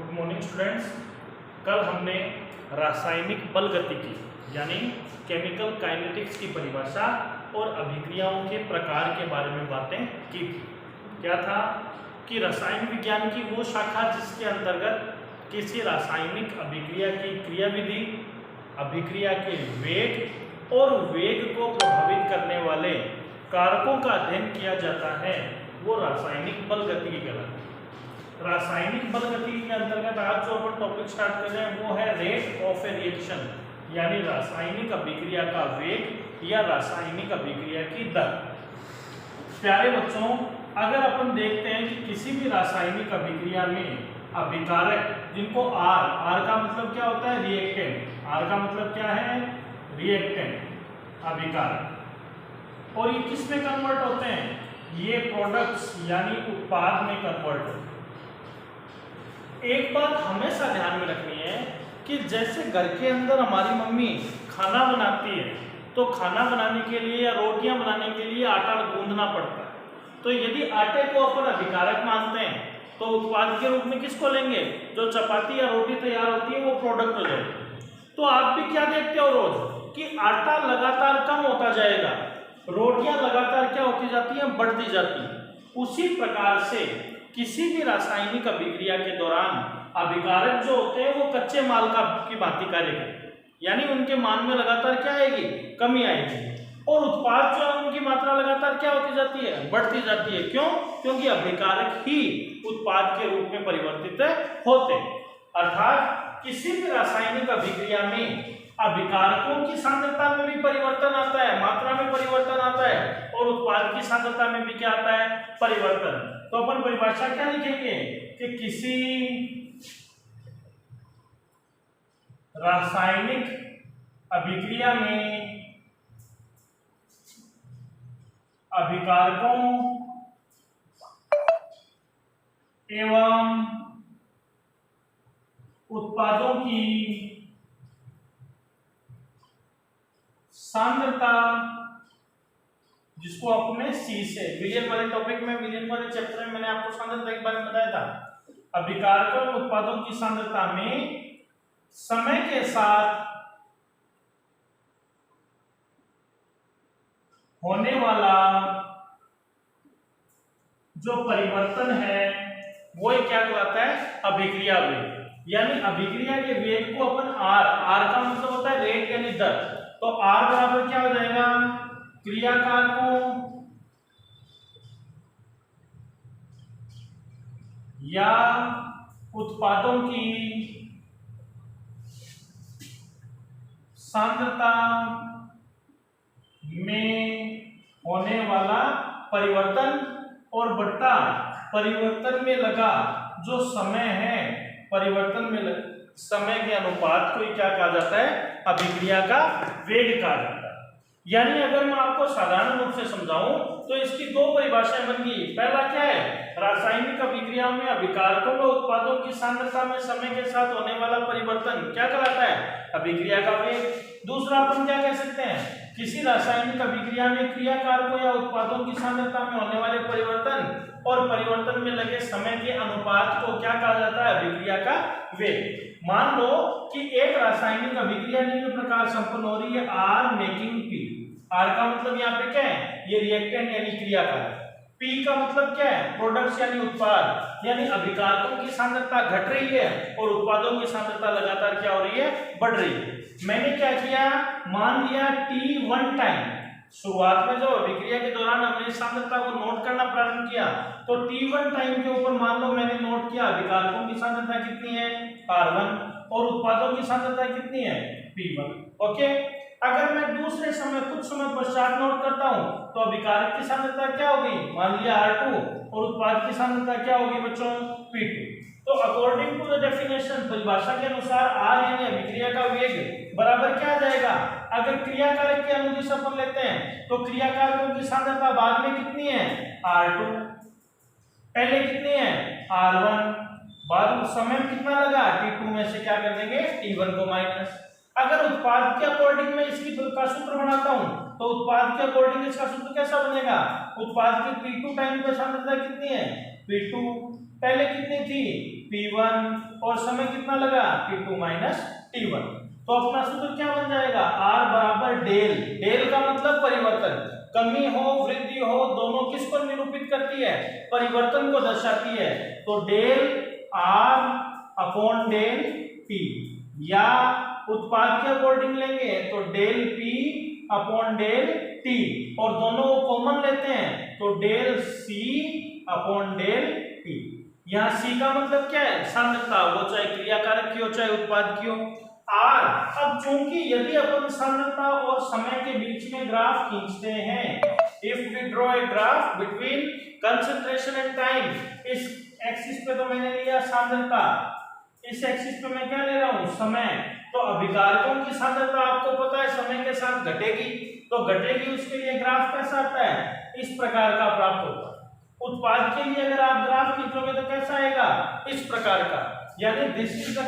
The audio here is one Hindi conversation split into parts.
Good morning students. कल हमने रासायनिक बल गतिकी यानी केमिकल काइनेटिक्स की परिभाषा और अभिक्रियाओं के प्रकार के बारे में बातें की थी। क्या था कि रसायन विज्ञान की वो शाखा जिसके अंतर्गत किसी रासायनिक अभिक्रिया की क्रियाविधि, अभिक्रिया के वेग और वेग को प्रभावित करने वाले कारकों का अध्ययन किया जाता है, वो रासायनिक बल गतिकी कहलाती है। रासायनिक बल गतिकी के अंतर्गत आज जो अपन टॉपिक स्टार्ट कर रहे हैं वो है रेट ऑफ ए रिएक्शन, यानी रासायनिक अभिक्रिया का वेग या रासायनिक अभिक्रिया की दर। प्यारे बच्चों, अगर अपन देखते हैं कि किसी भी रासायनिक अभिक्रिया में अभिकारक, जिनको आर का मतलब क्या होता है, रिएक्टेंट, आर का मतलब क्या है, रिएक्टेंट, अभिकारक, और ये किस में कन्वर्ट होते हैं, ये प्रोडक्ट्स यानी उत्पाद में कन्वर्ट होते हैं। एक बात हमेशा ध्यान में रखनी है कि जैसे घर के अंदर हमारी मम्मी खाना बनाती है तो खाना बनाने के लिए या रोटियां बनाने के लिए आटा गूंदना पड़ता है। तो यदि आटे को अपन अभिकारक मानते हैं तो उत्पाद के रूप में किसको लेंगे, जो चपाती या रोटी तैयार होती है वो प्रोडक्ट हो जाएगा। तो आप भी क्या देखते हो रोज कि आटा लगातार कम होता जाएगा, रोटियां लगातार क्या होती जाती हैं, बढ़ती जाती हैं। उसी प्रकार से किसी भी रासायनिक अभिक्रिया के दौरान अभिकारक जो होते हैं वो कच्चे माल की भांति कार्य करते हैं, यानी उनके मान में लगातार क्या आएगी, कमी आएगी, और उत्पाद जो है उनकी मात्रा लगातार क्या होती जाती है, बढ़ती जाती है। क्यों? क्योंकि अभिकारक ही उत्पाद के रूप में परिवर्तित होते हैं। अर्थात किसी भी रासायनिक अभिक्रिया में अभिकारकों की सांद्रता में भी परिवर्तन आता है, मात्रा में परिवर्तन आता है, और उत्पाद की सांद्रता में भी क्या आता है, परिवर्तन। तो अपन परिभाषा क्या लिखेंगे कि किसी रासायनिक अभिक्रिया में अभिकारकों एवं उत्पादों की सांद्रता, जिसको अपने सी से विलियन वाले टॉपिक में, विलियन वाले चैप्टर में मैंने आपको सांद्रता के बारे में बताया था। अभिकारकों और उत्पादों की सांद्रता में समय के साथ होने वाला जो परिवर्तन है वो क्या कहलाता है, अभिक्रिया वेग। यानी अभिक्रिया के वेग को अपन आर का मतलब होता है रेट यानी दर, तो आर बराबर क्या हो जाएगा, क्रियाकारकों या उत्पादों की सांद्रता में होने वाला परिवर्तन और बट्टा परिवर्तन में लगा जो समय है, परिवर्तन में समय के अनुपात को क्या कहा जाता है, अभिक्रिया का वेग कहा जाता है। यानी अगर मैं आपको साधारण रूप से समझाऊं तो इसकी दो परिभाषाएं बन गई। पहला क्या है, रासायनिक अभिक्रियाओं में अभिकारकों व उत्पादों की सांद्रता में समय के साथ होने वाला परिवर्तन क्या कहलाता है, अभिक्रिया का वेग। दूसरा अपन क्या कह सकते हैं, किसी रासायनिक अभिक्रिया में क्रियाकारकों या उत्पादों की सांद्रता में होने वाले परिवर्तन और परिवर्तन में लगे समय के अनुपात को क्या कहा जाता है, अभिक्रिया का वेग। मान लो कि एक रासायनिक अभिक्रिया निम्न प्रकार संपन्न हो रही है, आर मेकिंग पी। आर का मतलब यहाँ पे क्या है, ये रिएक्टेंट यानी क्रियाकारक। पी का मतलब क्या है, प्रोडक्ट्स यानी उत्पाद, यानी अभिकारकों की सांद्रता घट रही है और उत्पादों की सांद्रता लगातार क्या हो रही है, बढ़ रही है। मैंने क्या किया, मान लिया T1 टाइम, शुरुआत में जब अभिक्रिया के दौरान हमने सांद्रता को नोट करना प्रारंभ किया तो T1 टाइम के ऊपर मान लो मैंने नोट किया अभिकारकों की सांद्रता कितनी है, R1, और उत्पादों की सांद्रता कितनी है, P1। ओके, अगर मैं दूसरे समय कुछ समय पश्चात नोट करता हूं तो अभिकारक की सांद्रता क्या होगी, मान लिया R2, और उत्पाद की सांद्रता क्या होगी बच्चों, P2। तो अकॉर्डिंग टू द डेफिनेशन, परिभाषा के अनुसार R यानी अभिक्रिया का वेग बराबर क्या आ जाएगा, अगर क्रियाकारक के अनुदिश अपन लेते हैं तो क्रियाकारकों की सांद्रता बाद में कितनी है, R2, पहले कितनी है, R1, बाद समय में कितना लगा, T2 में से क्या कर देंगे, T1 को माइनस। अगर उत्पाद के अकॉर्डिंग में इसकी का सूत्र बनाता हूं तो उत्पाद के अकॉर्डिंग इसका सूत्र कैसा बनेगा, उत्पाद की P2 टाइम पे सांद्रता कितनी है, P2, पहले कितनी थी P1 और समय कितना लगा T2 माइनस T1। तो अपना सूत्र क्या बन जाएगा R बराबर डेल, डेल का मतलब परिवर्तन, कमी हो वृद्धि हो दोनों किसको निरूपित करती है, परिवर्तन को दर्शाती है। तो del R upon del P, या उत्पाद के अकॉर्डिंग लेंगे तो del P upon del T, और दोनों को कॉमन लेते हैं तो del C upon del T। यहाँ C का मतलब क्या है, सांद्रता, वो चाहे क्रियाकारक की हो चाहे उत्पाद की हो। R, अब चूंकि यदि अपन सांद्रता और समय के बीच में ग्राफ खींचते हैं, if we draw a graph between concentration and time, इस एक्सिस पे तो मैंने लिया सांद्रता, इस एक्सिस पे मैं क्या ले रहा हूं समय, तो अभिकारकों की सांद्रता आपको पता है समय के साथ घटेगी, तो घटेगी उसके लिए ग्राफ कैसा आता है, इस प्रकार का प्राप्त होता है। उत्पाद के लिए अगर आप ग्राफ खींचोगे तो कैसा आएगा, इस प्रकार का, यानी this is the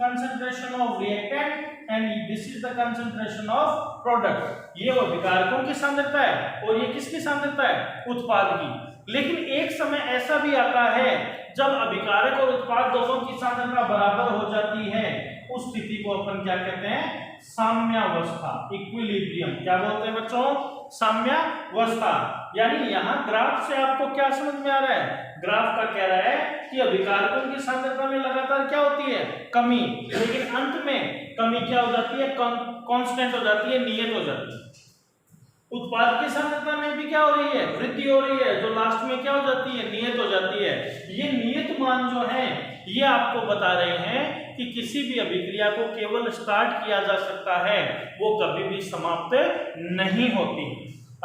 concentration of reactant and this is the concentration of product. ये अभिकारकों की सांद्रता है और ये किसकी सांद्रता है, उत्पाद की। लेकिन एक समय ऐसा भी आता है जब अभिकारक और उत्पाद दोनों की सांद्रता बराबर हो जाती है, उस स्थिति को अपन क्या कहते हैं, साम्यावस्था, इक्विलिब्रियम। क्या बोलते हैं बच्चों, साम्यावस्था। यानी यहाँ ग्राफ से आपको क्या समझ में आ रहा है, ग्राफ का कह रहा है कि अभिकारकों की सांद्रता में लगातार क्या होती है, कमी, लेकिन अंत में कमी क्या हो जाती है, कांस्टेंट हो जाती है, नियत हो जाती है। उत्पाद की सांद्रता में भी क्या हो रही है, वृद्धि हो रही है, जो लास्ट में क्या हो जाती है, नियत हो जाती है। ये नियत मान जो है ये आपको बता रहे हैं कि किसी भी अभिक्रिया को केवल स्टार्ट किया जा सकता है, वो कभी भी समाप्त नहीं होती।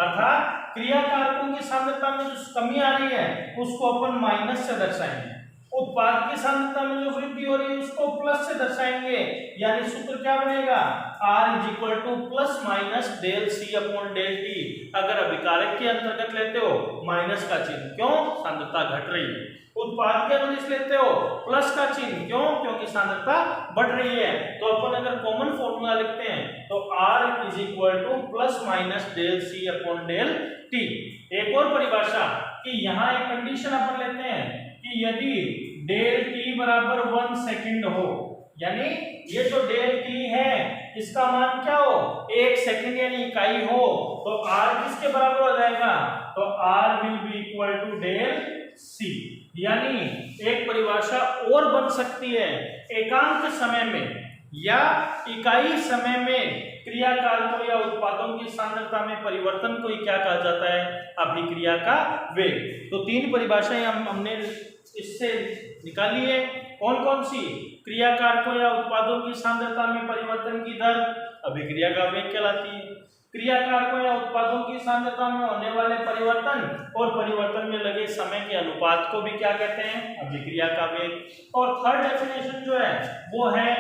अर्थात क्रियाकारकों की सांद्रता में जो कमी आ रही है उसको अपन माइनस से दर्शाएंगे, उत्पाद की सांद्रता में जो वृद्धि हो रही है उसको प्लस से दर्शाएंगे। यानी सूत्र क्या बनेगा, R is equal to plus minus del C upon del T। अगर अभिकारक के अंतर्गत लेते हो माइनस का चिन्ह, क्यों, सांद्रता घट रही है। उत्पाद के अनुदिश लेते हो प्लस का चिन्ह, क्यों, क्योंकि सांद्रता बढ़ रही है। तो अपन अगर कॉमन फॉर्मूला लिखते हैं तो R is equal to plus minus del C upon del T। एक और परिभाषा कि यहाँ एक कंडीशन अपन लेते हैं कि यदि डेल T बराबर 1 सेकंड हो, यानी ये जो डेल T है इसका मान क्या हो, 1 सेकंड यानी इकाई हो, तो R किसके बराबर हो जाएगा, तो R will be equal to del C। यानी एक परिभाषा और बन सकती है, एकांक समय में या इकाई समय में क्रियाकारकों या उत्पादों की सांद्रता में परिवर्तन को ही क्या कहा जाता है, अभिक्रिया का वेग। तो तीन परिभाषाएं हमने इससे निकाली है। कौन कौन सी, क्रियाकारकों या उत्पादों की सांद्रता में परिवर्तन की दर अभिक्रिया का वेग कहलाती है, क्रियाकारकों या उत्पादों की सांद्रता में होने वाले परिवर्तन और परिवर्तन में लगे समय के अनुपात को भी क्या कहते हैं, अभिक्रिया का वेग। और थर्ड डेफिनेशन जो है वो है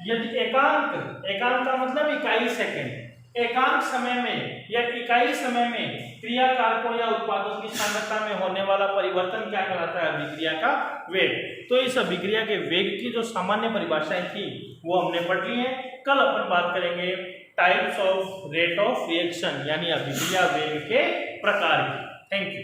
यदि एकांक, एकांक का मतलब इकाई सेकंड, एकांक समय में या इकाई समय में क्रियाकारकों या उत्पादों की सांद्रता में होने वाला परिवर्तन क्या कहलाता है, अभिक्रिया का वेग। तो इस अभिक्रिया के वेग की जो सामान्य परिभाषाएं थी वो हमने पढ़ ली है। कल अपन बात करेंगे types of rate of reaction, यानी अभिक्रिया वेग के प्रकार की। Thank you.